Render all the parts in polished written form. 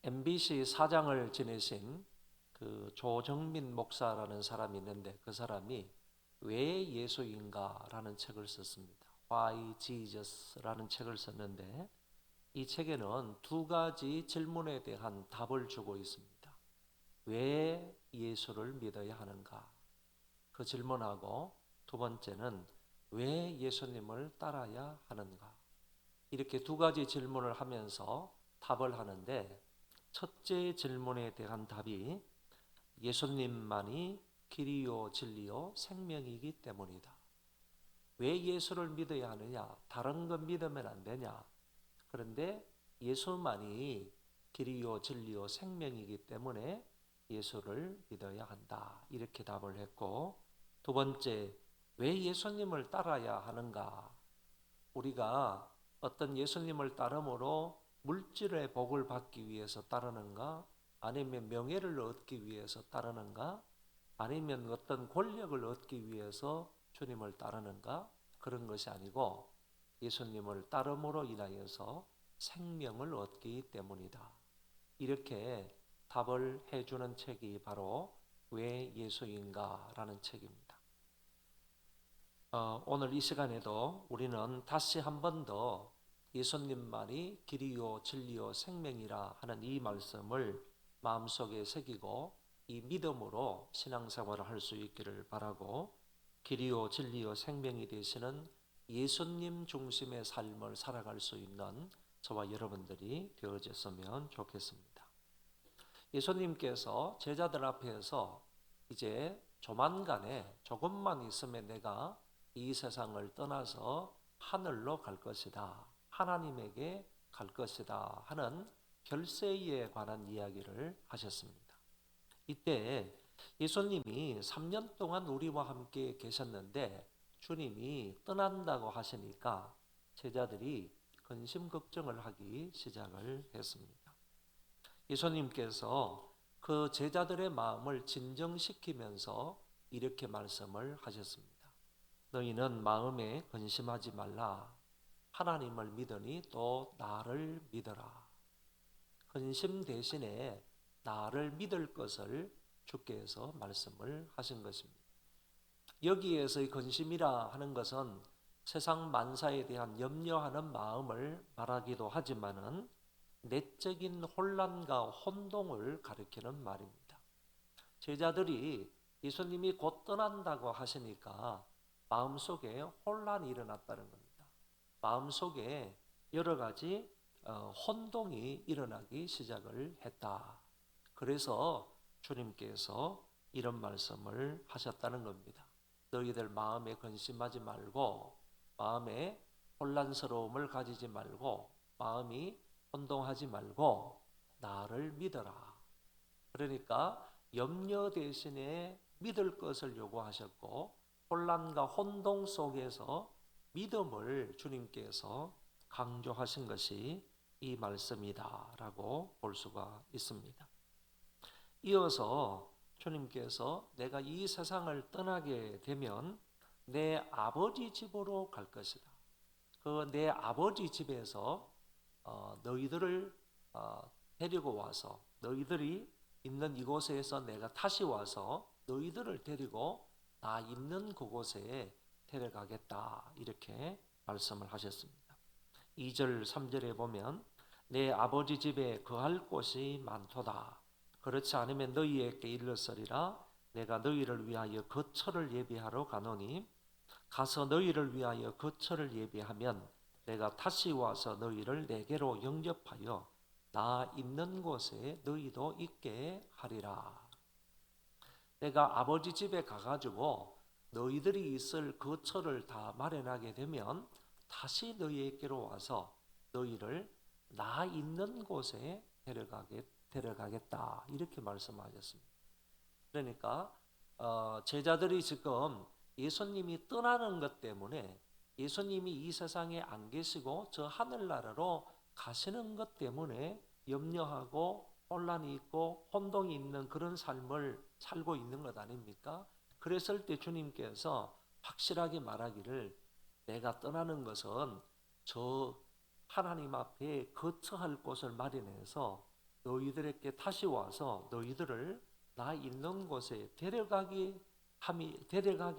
MBC 사장을 지내신 그 조정민 목사라는 사람이 있는데 그 사람이 왜 예수인가라는 책을 썼습니다. Why Jesus라는 책을 썼는데 이 책에는 두 가지 질문에 대한 답을 주고 있습니다. 왜 예수를 믿어야 하는가? 그 질문하고 두 번째는 왜 예수님을 따라야 하는가? 이렇게 두 가지 질문을 하면서 답을 하는데 첫째 질문에 대한 답이 예수님만이 길이요 진리요 생명이기 때문이다. 왜 예수를 믿어야 하느냐? 다른 것 믿으면 안 되냐? 그런데 예수만이 길이요 진리요 생명이기 때문에 예수를 믿어야 한다. 이렇게 답을 했고 두 번째, 왜 예수님을 따라야 하는가? 우리가 어떤 예수님을 따름으로 물질의 복을 받기 위해서 따르는가? 아니면 명예를 얻기 위해서 따르는가? 아니면 어떤 권력을 얻기 위해서 주님을 따르는가? 그런 것이 아니고 예수님을 따름으로 인하여서 생명을 얻기 때문이다. 이렇게 답을 해주는 책이 바로 왜 예수인가라는 책입니다. 오늘 이 시간에도 우리는 다시 한 번 더 예수님만이 길이요 진리요 생명이라 하는 이 말씀을 마음속에 새기고 이 믿음으로 신앙생활을 할 수 있기를 바라고 길이요 진리요 생명이 되시는 예수님 중심의 삶을 살아갈 수 있는 저와 여러분들이 되어졌으면 좋겠습니다. 예수님께서 제자들 앞에서 이제 조만간에 조금만 있으면 내가 이 세상을 떠나서 하늘로 갈 것이다. 하나님에게 갈 것이다 하는 결세에 관한 이야기를 하셨습니다. 이때 예수님이 3년 동안 우리와 함께 계셨는데 주님이 떠난다고 하시니까 제자들이 근심 걱정을 하기 시작을 했습니다. 예수님께서 그 제자들의 마음을 진정시키면서 이렇게 말씀을 하셨습니다. 너희는 마음에 근심하지 말라. 하나님을 믿으니 또 나를 믿어라. 근심 대신에 나를 믿을 것을 주께서 말씀을 하신 것입니다. 여기에서의 근심이라 하는 것은 세상 만사에 대한 염려하는 마음을 말하기도 하지만은 내적인 혼란과 혼동을 가리키는 말입니다. 제자들이 예수님이 곧 떠난다고 하시니까 마음속에 혼란이 일어났다는 겁니다. 마음속에 여러 가지 혼동이 일어나기 시작을 했다. 그래서 주님께서 이런 말씀을 하셨다는 겁니다. 너희들 마음에 근심하지 말고 마음에 혼란스러움을 가지지 말고 마음이 혼동하지 말고 나를 믿어라. 그러니까 염려 대신에 믿을 것을 요구하셨고 혼란과 혼동 속에서 믿음을 주님께서 강조하신 것이 이 말씀이다라고 볼 수가 있습니다. 이어서 주님께서 내가 이 세상을 떠나게 되면 내 아버지 집으로 갈 것이다. 그 내 아버지 집에서 너희들을 데리고 와서 너희들이 있는 이곳에서 내가 다시 와서 너희들을 데리고 나 있는 그곳에 데려가겠다. 이렇게 말씀을 하셨습니다. 2절 3절에 보면 내 아버지 집에 거할 곳이 많도다. 그렇지 않으면 너희에게 이르렀으리라. 내가 너희를 위하여 거처를 예비하러 가노니 가서 너희를 위하여 거처를 예비하면 내가 다시 와서 너희를 내게로 영접하여 나 있는 곳에 너희도 있게 하리라. 내가 아버지 집에 가가지고 너희들이 있을 거처를 다 마련하게 되면 다시 너희에게로 와서 너희를 나 있는 곳에 데려가겠다. 이렇게 말씀하셨습니다. 그러니까 제자들이 지금 예수님이 떠나는 것 때문에 예수님이 이 세상에 안 계시고 저 하늘나라로 가시는 것 때문에 염려하고 혼란이 있고 혼동이 있는 그런 삶을 살고 있는 것 아닙니까? 그랬을 때 주님께서 확실하게 말하기를 내가 떠나는 것은 저 하나님 앞에 거처할 곳을 마련해서 너희들에게 다시 와서 너희들을 나 있는 곳에 데려가게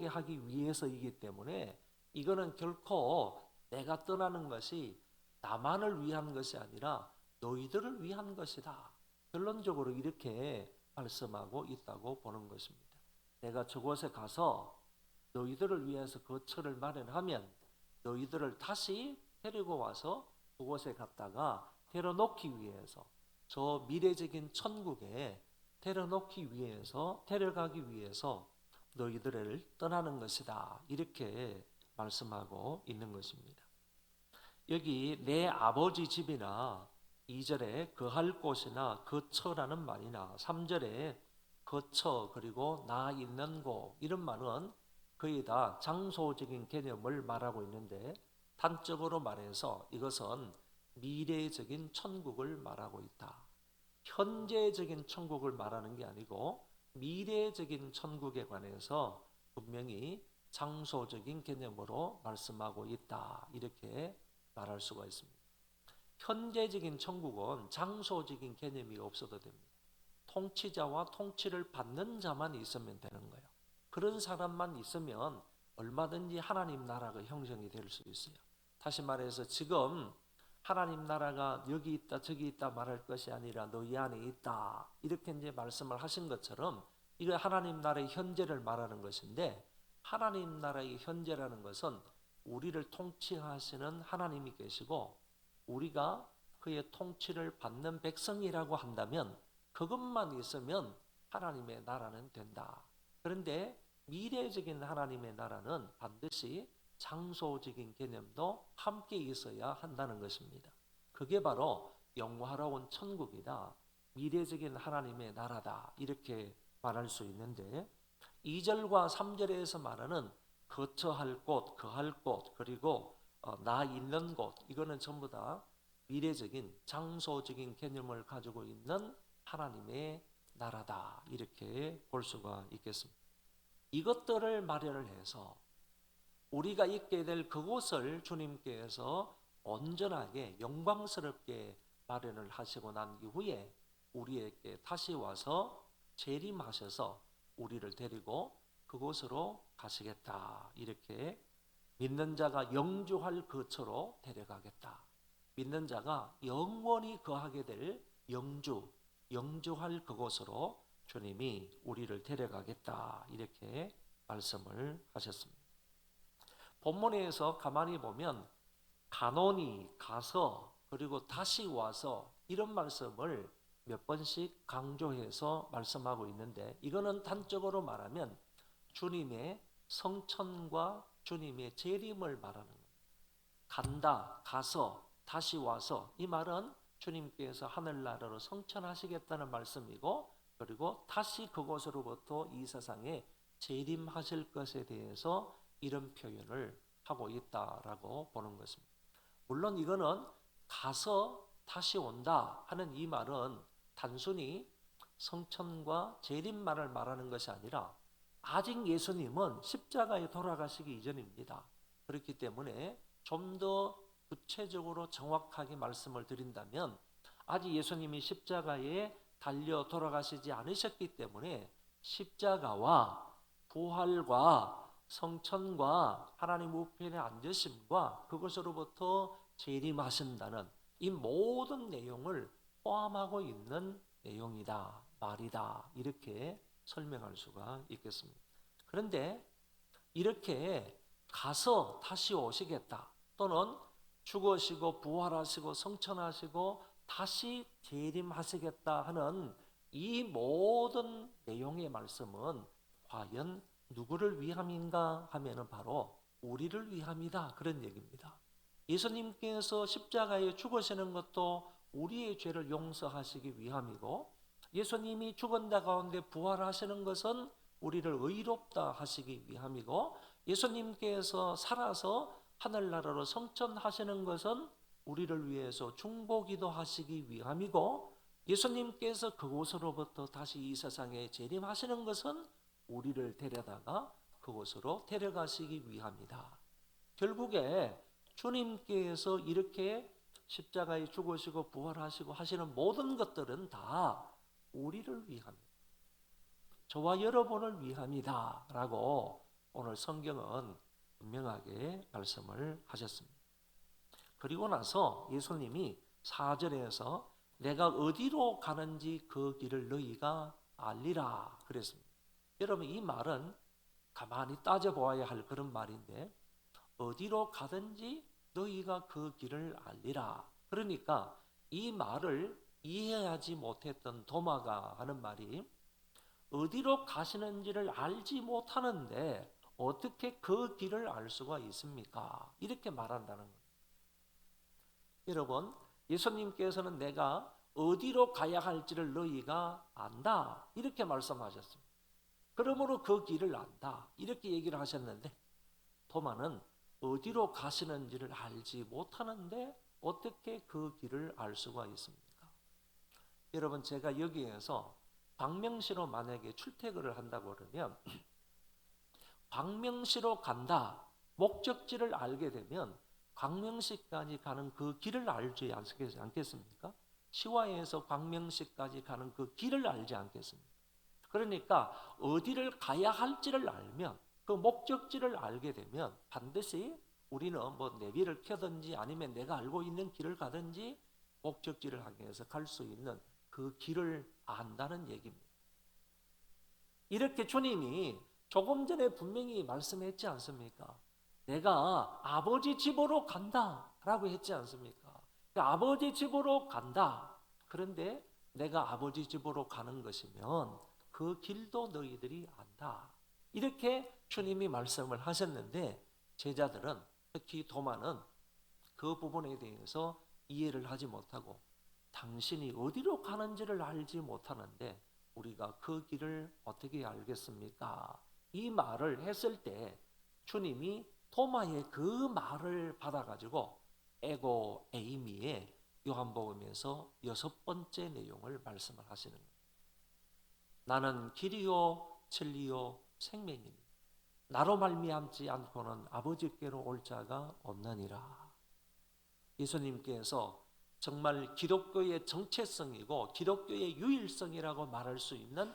하기 위해서이기 때문에 이거는 결코 내가 떠나는 것이 나만을 위한 것이 아니라 너희들을 위한 것이다. 결론적으로 이렇게 말씀하고 있다고 보는 것입니다. 내가 저곳에 가서 너희들을 위해서 거처를 마련하면 너희들을 다시 데리고 와서 그곳에 갔다가 데려놓기 위해서 저 미래적인 천국에 데려가기 위해서 너희들을 떠나는 것이다. 이렇게 말씀하고 있는 것입니다. 여기 내 아버지 집이나 2절에 거할 곳이나 거처라는 말이나 3절에 거처 그리고 나 있는 곳 이런 말은 거의 다 장소적인 개념을 말하고 있는데 단적으로 말해서 이것은 미래적인 천국을 말하고 있다. 현재적인 천국을 말하는 게 아니고 미래적인 천국에 관해서 분명히 장소적인 개념으로 말씀하고 있다. 이렇게 말할 수가 있습니다. 현재적인 천국은 장소적인 개념이 없어도 됩니다. 통치자와 통치를 받는 자만 있으면 되는 거예요. 그런 사람만 있으면 얼마든지 하나님 나라가 형성이 될 수 있어요. 다시 말해서 지금 하나님 나라가 여기 있다 저기 있다 말할 것이 아니라 너희 안에 있다 이렇게 이제 말씀을 하신 것처럼 이거 하나님 나라의 현재를 말하는 것인데 하나님 나라의 현재라는 것은 우리를 통치하시는 하나님이 계시고 우리가 그의 통치를 받는 백성이라고 한다면 그것만 있으면 하나님의 나라는 된다. 그런데 미래적인 하나님의 나라는 반드시 장소적인 개념도 함께 있어야 한다는 것입니다. 그게 바로 영화로운 천국이다. 미래적인 하나님의 나라다. 이렇게 말할 수 있는데 2절과 3절에서 말하는 거처할 곳, 거할 곳, 그리고 나 있는 곳 이거는 전부 다 미래적인 장소적인 개념을 가지고 있는 하나님의 나라다. 이렇게 볼 수가 있겠습니다. 이것들을 마련을 해서 우리가 있게 될 그곳을 주님께서 온전하게 영광스럽게 마련을 하시고 난 이후에 우리에게 다시 와서 재림하셔서 우리를 데리고 그곳으로 가시겠다. 이렇게 믿는 자가 영주할 거처로 데려가겠다. 믿는 자가 영원히 거하게 될 영주할 그곳으로 주님이 우리를 데려가겠다. 이렇게 말씀을 하셨습니다. 본문에서 가만히 보면 가노니 가서 그리고 다시 와서 이런 말씀을 몇 번씩 강조해서 말씀하고 있는데 이거는 단적으로 말하면 주님의 성천과 주님의 재림을 말하는 겁니다. 간다, 가서, 다시 와서 이 말은 주님께서 하늘나라로 성천하시겠다는 말씀이고 그리고 다시 그곳으로부터 이 세상에 재림하실 것에 대해서 이런 표현을 하고 있다라고 보는 것입니다. 물론 이거는 가서 다시 온다 하는 이 말은 단순히 성천과 재림만을 말하는 것이 아니라 아직 예수님은 십자가에 돌아가시기 이전입니다. 그렇기 때문에 좀 더 구체적으로 정확하게 말씀을 드린다면 아직 예수님이 십자가에 달려 돌아가시지 않으셨기 때문에 십자가와 부활과 성천과 하나님 우편에 앉으심과 그것으로부터 재림하신다는 이 모든 내용을 포함하고 있는 내용이다, 말이다 이렇게 설명할 수가 있겠습니다. 그런데 이렇게 가서 다시 오시겠다 또는 죽으시고 부활하시고 성천하시고 다시 재림하시겠다 하는 이 모든 내용의 말씀은 과연 누구를 위함인가 하면은 바로 우리를 위함이다 그런 얘기입니다. 예수님께서 십자가에 죽으시는 것도 우리의 죄를 용서하시기 위함이고 예수님이 죽은 자 가운데 부활하시는 것은 우리를 의롭다 하시기 위함이고 예수님께서 살아서 하늘나라로 성천하시는 것은 우리를 위해서 중보기도 하시기 위함이고 예수님께서 그곳으로부터 다시 이 세상에 재림하시는 것은 우리를 데려다가 그곳으로 데려가시기 위함이다. 결국에 주님께서 이렇게 십자가에 죽으시고 부활하시고 하시는 모든 것들은 다 우리를 위함이다. 저와 여러분을 위함이다 라고 오늘 성경은 분명하게 말씀을 하셨습니다. 그리고 나서 예수님이 4절에서 내가 어디로 가는지 그 길을 너희가 알리라 그랬습니다. 여러분, 이 말은 가만히 따져보아야 할 그런 말인데, 어디로 가든지 너희가 그 길을 알리라. 그러니까 이 말을 이해하지 못했던 도마가 하는 말이, 어디로 가시는지를 알지 못하는데 어떻게 그 길을 알 수가 있습니까? 이렇게 말한다는 거예요. 여러분, 예수님께서는 내가 어디로 가야 할지를 너희가 안다 이렇게 말씀하셨습니다. 그러므로 그 길을 안다 이렇게 얘기를 하셨는데, 도마는 어디로 가시는지를 알지 못하는데 어떻게 그 길을 알 수가 있습니까? 여러분, 제가 여기에서 광명시로 만약에 출퇴근을 한다고 그러면 광명시로 간다, 목적지를 알게 되면 광명시까지 가는 그 길을 알지 않겠습니까? 시와에서 광명시까지 가는 그 길을 알지 않겠습니까? 그러니까 어디를 가야 할지를 알면, 그 목적지를 알게 되면 반드시 우리는 뭐 내비를 켜든지 아니면 내가 알고 있는 길을 가든지 목적지를 향해서 갈 수 있는 그 길을 안다는 얘기입니다. 이렇게 주님이 조금 전에 분명히 말씀했지 않습니까? 내가 아버지 집으로 간다라고 했지 않습니까? 아버지 집으로 간다. 그런데 내가 아버지 집으로 가는 것이면 그 길도 너희들이 안다. 이렇게 주님이 말씀을 하셨는데, 제자들은, 특히 도마는 그 부분에 대해서 이해를 하지 못하고, 당신이 어디로 가는지를 알지 못하는데 우리가 그 길을 어떻게 알겠습니까? 이 말을 했을 때 주님이 도마의 그 말을 받아가지고 에고 에이미의 요한복음에서 6번째 내용을 말씀을 하시는 거예요. 나는 길이요 진리요 생명이니 나로 말미암지 않고는 아버지께로 올 자가 없느니라. 예수님께서 정말 기독교의 정체성이고 기독교의 유일성이라고 말할 수 있는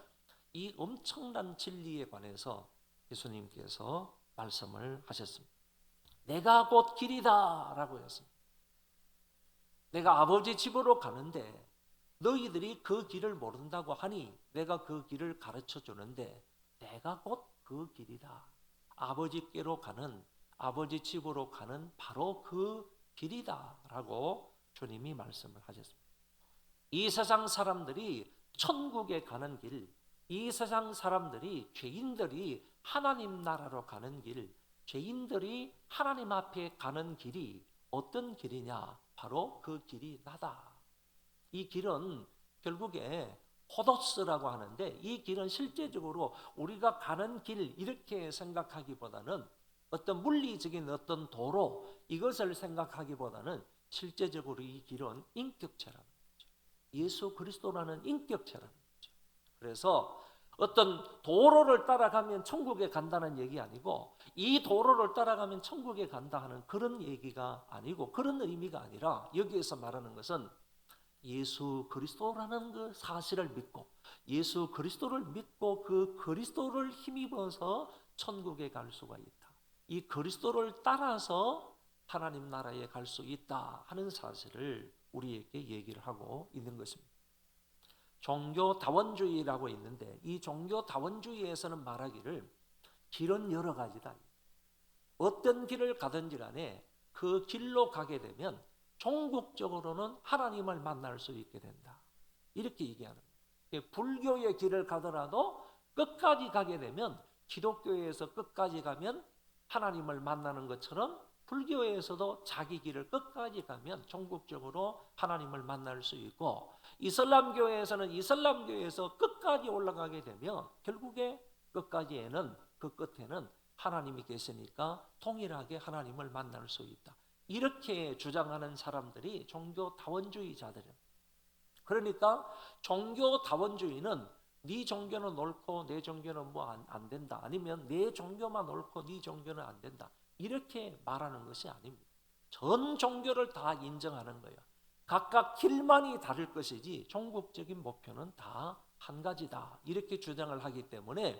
이 엄청난 진리에 관해서 예수님께서 말씀을 하셨습니다. 내가 곧 길이다 라고 했습니다. 내가 아버지 집으로 가는데 너희들이 그 길을 모른다고 하니 내가 그 길을 가르쳐 주는데, 내가 곧 그 길이다. 아버지께로 가는, 아버지 집으로 가는 바로 그 길이다 라고 주님이 말씀을 하셨습니다. 이 세상 사람들이 천국에 가는 길, 이 세상 사람들이, 죄인들이 하나님 나라로 가는 길, 죄인들이 하나님 앞에 가는 길이 어떤 길이냐? 바로 그 길이 나다. 이 길은 결국에 호도스라고 하는데, 이 길은 실제적으로 우리가 가는 길 이렇게 생각하기보다는 어떤 물리적인 어떤 도로, 이것을 생각하기보다는 실제적으로 이 길은 인격체라는 거죠. 예수 그리스도라는 인격체라는 거죠. 그래서 어떤 도로를 따라가면 천국에 간다는 얘기 아니고, 이 도로를 따라가면 천국에 간다 하는 그런 얘기가 아니고, 그런 의미가 아니라, 여기에서 말하는 것은 예수 그리스도라는 그 사실을 믿고, 예수 그리스도를 믿고 그 그리스도를 힘입어서 천국에 갈 수가 있다. 이 그리스도를 따라서 하나님 나라에 갈 수 있다 하는 사실을 우리에게 얘기를 하고 있는 것입니다. 종교다원주의라고 있는데, 이 종교다원주의에서는 말하기를 길은 여러 가지다. 어떤 길을 가든지 간에 그 길로 가게 되면 종국적으로는 하나님을 만날 수 있게 된다. 이렇게 얘기하는 거예요. 불교의 길을 가더라도 끝까지 가게 되면, 기독교에서 끝까지 가면 하나님을 만나는 것처럼 불교에서도 자기 길을 끝까지 가면 종국적으로 하나님을 만날 수 있고, 이슬람교에서는 이슬람교에서 끝까지 올라가게 되면 결국에 끝까지에는, 그 끝에는 하나님이 계시니까 동일하게 하나님을 만날 수 있다. 이렇게 주장하는 사람들이 종교다원주의자들이에요. 그러니까 종교다원주의는 네 종교는 옳고 내 종교는 뭐 안 된다, 아니면 내 종교만 옳고 네 종교는 안 된다, 이렇게 말하는 것이 아닙니다. 전 종교를 다 인정하는 거예요. 각각 길만이 다를 것이지 종국적인 목표는 다 한 가지다. 이렇게 주장을 하기 때문에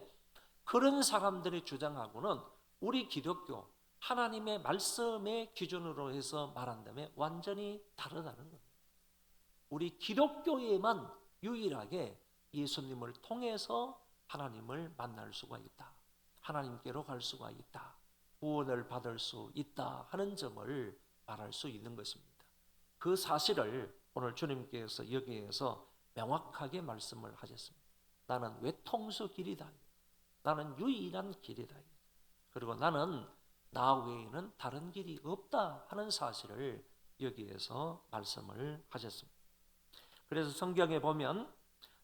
그런 사람들의 주장하고는 우리 기독교 하나님의 말씀의 기준으로 해서 말한다면 완전히 다르다는 겁니다. 우리 기독교에만 유일하게 예수님을 통해서 하나님을 만날 수가 있다. 하나님께로 갈 수가 있다. 구원을 받을 수 있다 하는 점을 말할 수 있는 것입니다. 그 사실을 오늘 주님께서 여기에서 명확하게 말씀을 하셨습니다. 나는 외통수 길이다. 나는 유일한 길이다. 그리고 나는 나 외에는 다른 길이 없다 하는 사실을 여기에서 말씀을 하셨습니다. 그래서 성경에 보면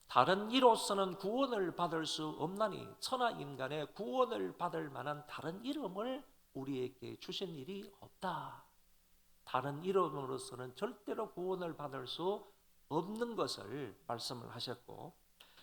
다른 이로서는 구원을 받을 수 없나니 천하 인간의 구원을 받을 만한 다른 이름을 우리에게 주신 일이 없다. 다른 이름으로서는 절대로 구원을 받을 수 없는 것을 말씀을 하셨고,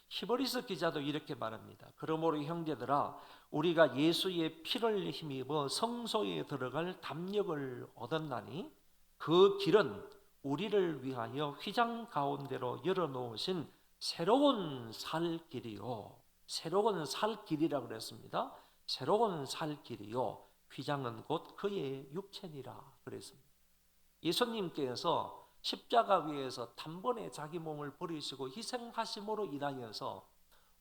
히브리서 기자도 이렇게 말합니다. 그러므로 형제들아 우리가 예수의 피를 힘입어 성소에 들어갈 담력을 얻었나니 그 길은 우리를 위하여 휘장 가운데로 열어놓으신 새로운 살 길이요. 새로운 살 길이라고 그랬습니다. 새로운 살 길이요. 휘장은 곧 그의 육체니라 그랬습니다. 예수님께서 십자가 위에서 단번에 자기 몸을 버리시고 희생하심으로 인하여서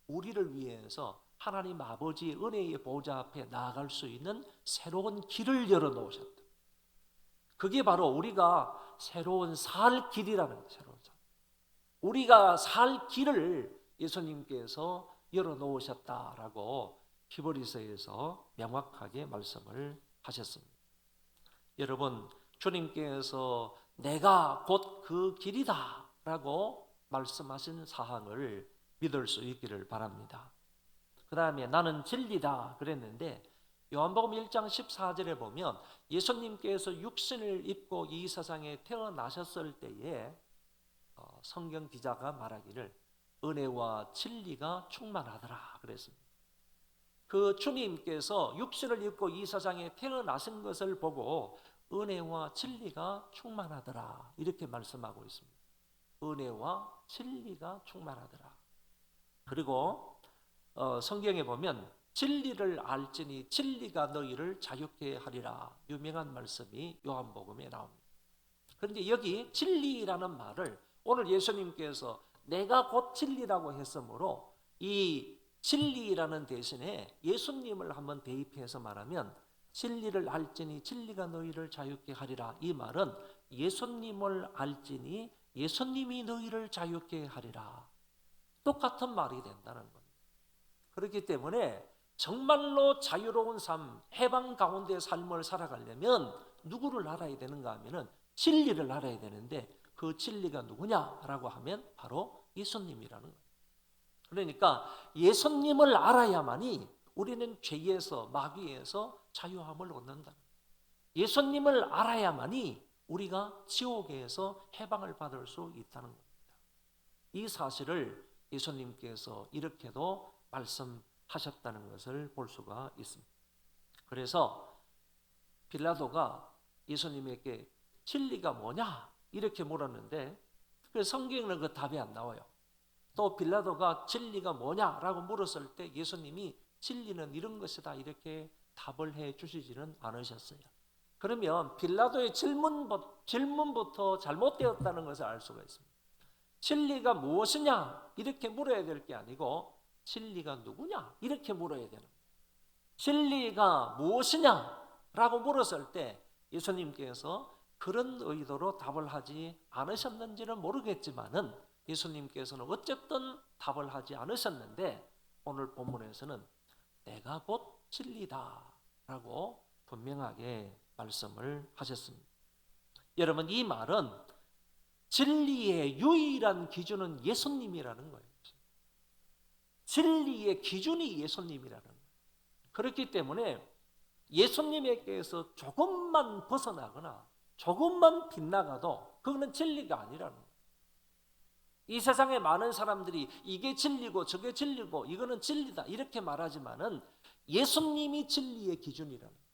우리를 위해서 하나님 아버지의 은혜의 보좌 앞에 나아갈 수 있는 새로운 길을 열어놓으셨다. 그게 바로 우리가 새로운 살 길이라는 거예요. 새로운 살. 우리가 살 길을 예수님께서 열어놓으셨다라고 히브리서에서 명확하게 말씀을 하셨습니다. 여러분, 주님께서 내가 곧 그 길이다 라고 말씀하신 사항을 믿을 수 있기를 바랍니다. 그 다음에 나는 진리다 그랬는데 요한복음 1장 14절에 보면 예수님께서 육신을 입고 이 세상에 태어나셨을 때에 성경 기자가 말하기를 은혜와 진리가 충만하더라 그랬습니다. 그 주님께서 육신을 입고 이 세상에 태어나신 것을 보고 은혜와 진리가 충만하더라 이렇게 말씀하고 있습니다. 은혜와 진리가 충만하더라. 그리고 성경에 보면 진리를 알지니 진리가 너희를 자유케 하리라 유명한 말씀이 요한복음에 나옵니다. 그런데 여기 진리라는 말을 오늘 예수님께서 내가 곧 진리라고 했으므로 이 진리라는 대신에 예수님을 한번 대입해서 말하면 진리를 알지니 진리가 너희를 자유케 하리라. 이 말은 예수님을 알지니 예수님이 너희를 자유케 하리라. 똑같은 말이 된다는 겁니다. 그렇기 때문에 정말로 자유로운 삶, 해방 가운데 삶을 살아가려면 누구를 알아야 되는가 하면은 진리를 알아야 되는데 그 진리가 누구냐라고 하면 바로 예수님이라는 거예요. 그러니까 예수님을 알아야만이 우리는 죄에서 마귀에서 자유함을 얻는다. 예수님을 알아야만이 우리가 지옥에서 해방을 받을 수 있다는 겁니다. 이 사실을 예수님께서 이렇게도 말씀하셨다는 것을 볼 수가 있습니다. 그래서 빌라도가 예수님에게 진리가 뭐냐 이렇게 물었는데 성경에는 그 답이 안 나와요. 또 빌라도가 진리가 뭐냐라고 물었을 때 예수님이 진리는 이런 것이다 이렇게 답을 해 주시지는 않으셨어요. 그러면 빌라도의 질문부터 잘못되었다는 것을 알 수가 있습니다. 진리가 무엇이냐 이렇게 물어야 될 게 아니고 진리가 누구냐 이렇게 물어야 되는 거예요. 진리가 무엇이냐라고 물었을 때 예수님께서 그런 의도로 답을 하지 않으셨는지는 모르겠지만은 예수님께서는 어쨌든 답을 하지 않으셨는데 오늘 본문에서는 내가 곧 진리다라고 분명하게 말씀을 하셨습니다. 여러분 이 말은 진리의 유일한 기준은 예수님이라는 거예요. 진리의 기준이 예수님이라는 거예요. 그렇기 때문에 예수님에게서 조금만 벗어나거나 조금만 빗나가도 그거는 진리가 아니라는 거예요. 이 세상에 많은 사람들이 이게 진리고 저게 진리고 이거는 진리다 이렇게 말하지만은 예수님이 진리의 기준이라는 거예요.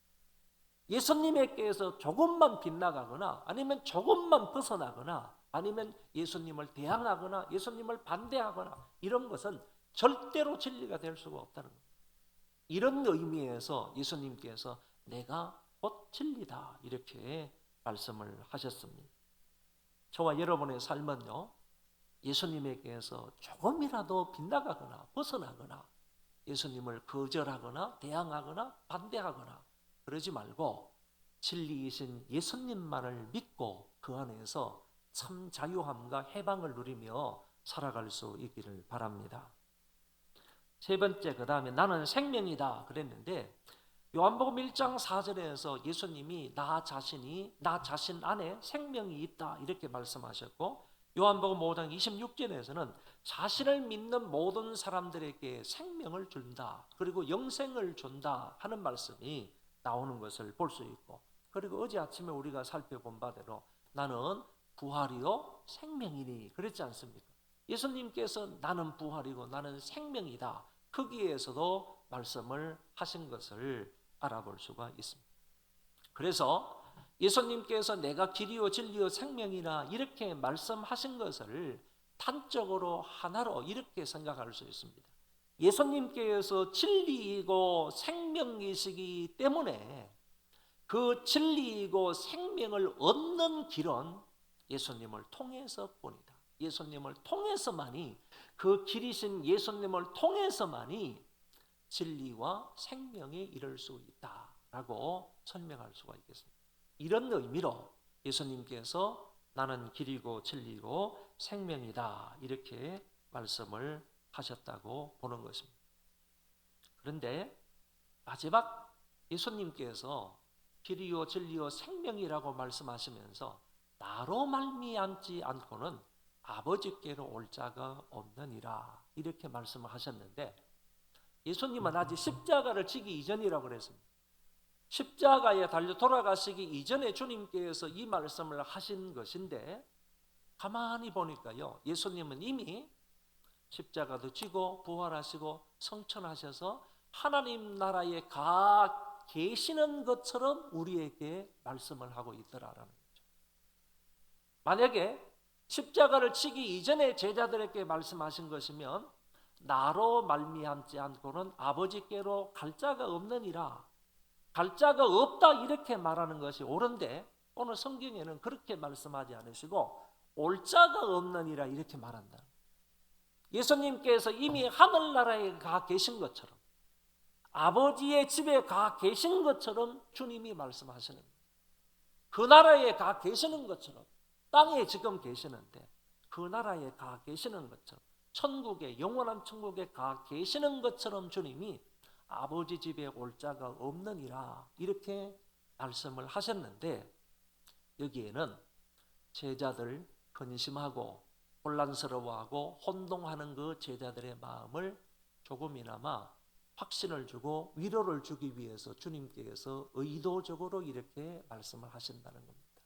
예수님에게서 조금만 빗나가거나 아니면 조금만 벗어나거나 아니면 예수님을 대항하거나 예수님을 반대하거나 이런 것은 절대로 진리가 될 수가 없다는 겁니다. 이런 의미에서 예수님께서 내가 곧 진리다 이렇게 말씀을 하셨습니다. 저와 여러분의 삶은요, 예수님에게서 조금이라도 빗나가거나 벗어나거나 예수님을 거절하거나 대항하거나 반대하거나 그러지 말고 진리이신 예수님만을 믿고 그 안에서 참 자유함과 해방을 누리며 살아갈 수 있기를 바랍니다. 세 번째, 그 다음에 나는 생명이다 그랬는데 요한복음 1장 4절에서 예수님이 나 자신 안에 생명이 있다 이렇게 말씀하셨고, 요한복음 5장 26절에서는 자신을 믿는 모든 사람들에게 생명을 준다 그리고 영생을 준다 하는 말씀이 나오는 것을 볼 수 있고, 그리고 어제 아침에 우리가 살펴본 바대로 나는 부활이요 생명이니 그랬지 않습니까? 예수님께서 나는 부활이고 나는 생명이다 거기에서도 말씀을 하신 것을 알아볼 수가 있습니다. 그래서 예수님께서 내가 길이요 진리요 생명이라 이렇게 말씀하신 것을 단적으로 하나로 이렇게 생각할 수 있습니다. 예수님께서 진리이고 생명이시기 때문에 그 진리이고 생명을 얻는 길은 예수님을 통해서뿐이다. 예수님을 통해서만이, 그 길이신 예수님을 통해서만이 진리와 생명에 이를 수 있다라고 설명할 수가 있겠습니다. 이런 의미로 예수님께서 나는 길이고 진리고 생명이다 이렇게 말씀을 하셨다고 보는 것입니다. 그런데 마지막 예수님께서 길이요 진리요 생명이라고 말씀하시면서 나로 말미암지 않고는 아버지께로 올 자가 없느니라 이렇게 말씀을 하셨는데, 예수님은 아직 십자가를 지기 이전이라고 그랬습니다. 십자가에 달려 돌아가시기 이전에 주님께서 이 말씀을 하신 것인데, 가만히 보니까요 예수님은 이미 십자가도 지고 부활하시고 성천하셔서 하나님 나라에 가 계시는 것처럼 우리에게 말씀을 하고 있더라라는 거죠. 만약에 십자가를 치기 이전에 제자들에게 말씀하신 것이면 나로 말미암지 않고는 아버지께로 갈 자가 없느니라, 갈 자가 없다 이렇게 말하는 것이 옳은데 오늘 성경에는 그렇게 말씀하지 않으시고 올 자가 없느니라 이렇게 말한다. 예수님께서 이미 하늘나라에 가 계신 것처럼 아버지의 집에 가 계신 것처럼 주님이 말씀하시는 거예요. 그 나라에 가 계시는 것처럼 땅에 지금 계시는데 그 나라에 가 계시는 것처럼 천국에, 영원한 천국에 가 계시는 것처럼 주님이 아버지 집에 올 자가 없느니라 이렇게 말씀을 하셨는데, 여기에는 제자들 근심하고 혼란스러워하고 혼동하는 그 제자들의 마음을 조금이나마 확신을 주고 위로를 주기 위해서 주님께서 의도적으로 이렇게 말씀을 하신다는 겁니다.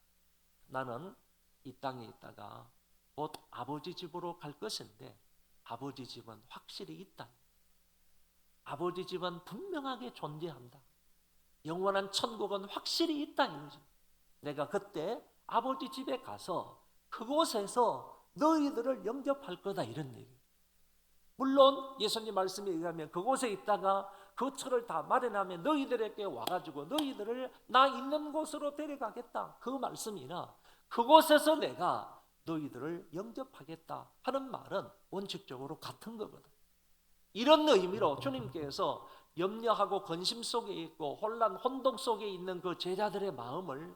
나는 이 땅에 있다가 곧 아버지 집으로 갈 것인데 아버지 집은 확실히 있다. 아버지 집은 분명하게 존재한다. 영원한 천국은 확실히 있다 이거죠. 내가 그때 아버지 집에 가서 그곳에서 너희들을 영접할 거다 이런 얘기. 물론 예수님 말씀에 의하면 그곳에 있다가 그 처를 다 마련하면 너희들에게 와가지고 너희들을 나 있는 곳으로 데려가겠다 그 말씀이나 그곳에서 내가 너희들을 영접하겠다 하는 말은 원칙적으로 같은 거거든. 이런 의미로 주님께서 염려하고 근심 속에 있고 혼란 혼동 속에 있는 그 제자들의 마음을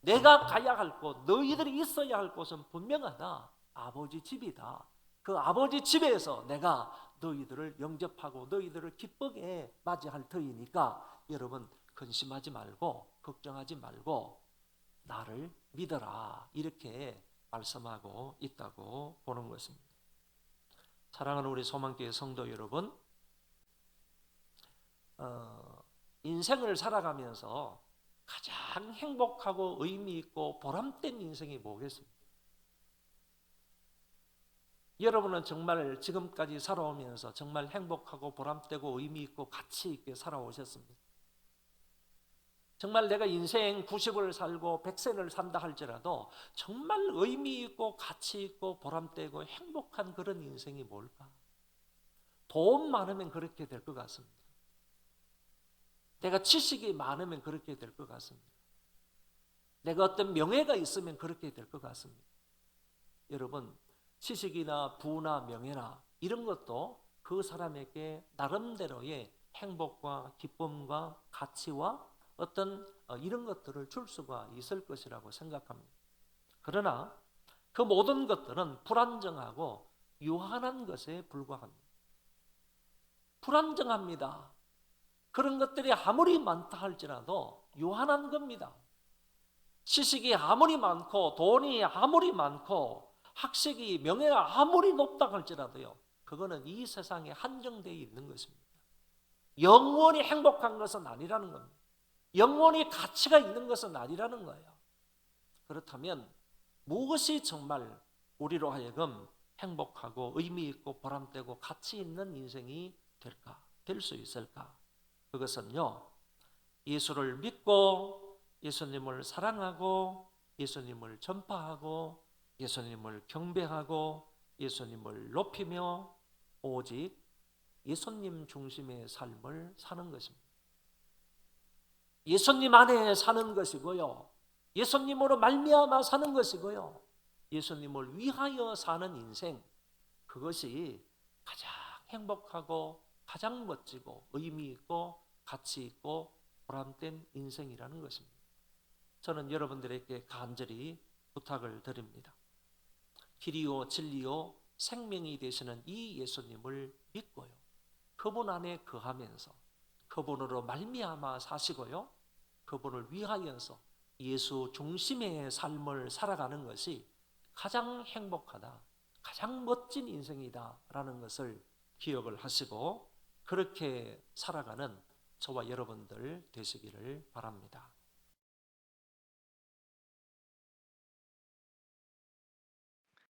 내가 가야 할 곳, 너희들이 있어야 할 곳은 분명하다. 아버지 집이다. 그 아버지 집에서 내가 너희들을 영접하고 너희들을 기쁘게 맞이할 터이니까 여러분 근심하지 말고 걱정하지 말고 나를 믿어라 이렇게 말씀하고 있다고 보는 것입니다. 사랑하는 우리 소망교회 성도 여러분, 인생을 살아가면서 가장 행복하고 의미 있고 보람된 인생이 뭐겠습니까? 여러분은 정말 지금까지 살아오면서 정말 행복하고 보람되고 의미 있고 가치 있게 살아오셨습니다. 정말 내가 인생 90을 살고 100세를 산다 할지라도 정말 의미 있고 가치 있고 보람되고 행복한 그런 인생이 뭘까? 돈 많으면 그렇게 될 것 같습니다. 내가 지식이 많으면 그렇게 될 것 같습니다. 내가 어떤 명예가 있으면 그렇게 될 것 같습니다. 여러분, 지식이나 부나 명예나 이런 것도 그 사람에게 나름대로의 행복과 기쁨과 가치와 어떤 이런 것들을 줄 수가 있을 것이라고 생각합니다. 그러나 그 모든 것들은 불안정하고 유한한 것에 불과합니다. 불안정합니다. 그런 것들이 아무리 많다 할지라도 유한한 겁니다. 지식이 아무리 많고 돈이 아무리 많고 학식이 명예가 아무리 높다 할지라도요, 그거는 이 세상에 한정되어 있는 것입니다. 영원히 행복한 것은 아니라는 겁니다. 영원히 가치가 있는 것은 아니라는 거예요. 그렇다면 무엇이 정말 우리로 하여금 행복하고 의미 있고 보람되고 가치 있는 인생이 될까? 될 수 있을까? 그것은요, 예수를 믿고 예수님을 사랑하고 예수님을 전파하고 예수님을 경배하고 예수님을 높이며 오직 예수님 중심의 삶을 사는 것입니다. 예수님 안에 사는 것이고요, 예수님으로 말미암아 사는 것이고요, 예수님을 위하여 사는 인생, 그것이 가장 행복하고 가장 멋지고 의미 있고 가치 있고 보람된 인생이라는 것입니다. 저는 여러분들에게 간절히 부탁을 드립니다. 길이요 진리요 생명이 되시는 이 예수님을 믿고요, 그분 안에 거하면서 그분으로 말미암아 사시고요, 그분을 위하여서 예수 중심의 삶을 살아가는 것이 가장 행복하다, 가장 멋진 인생이다라는 것을 기억을 하시고 그렇게 살아가는 저와 여러분들 되시기를 바랍니다.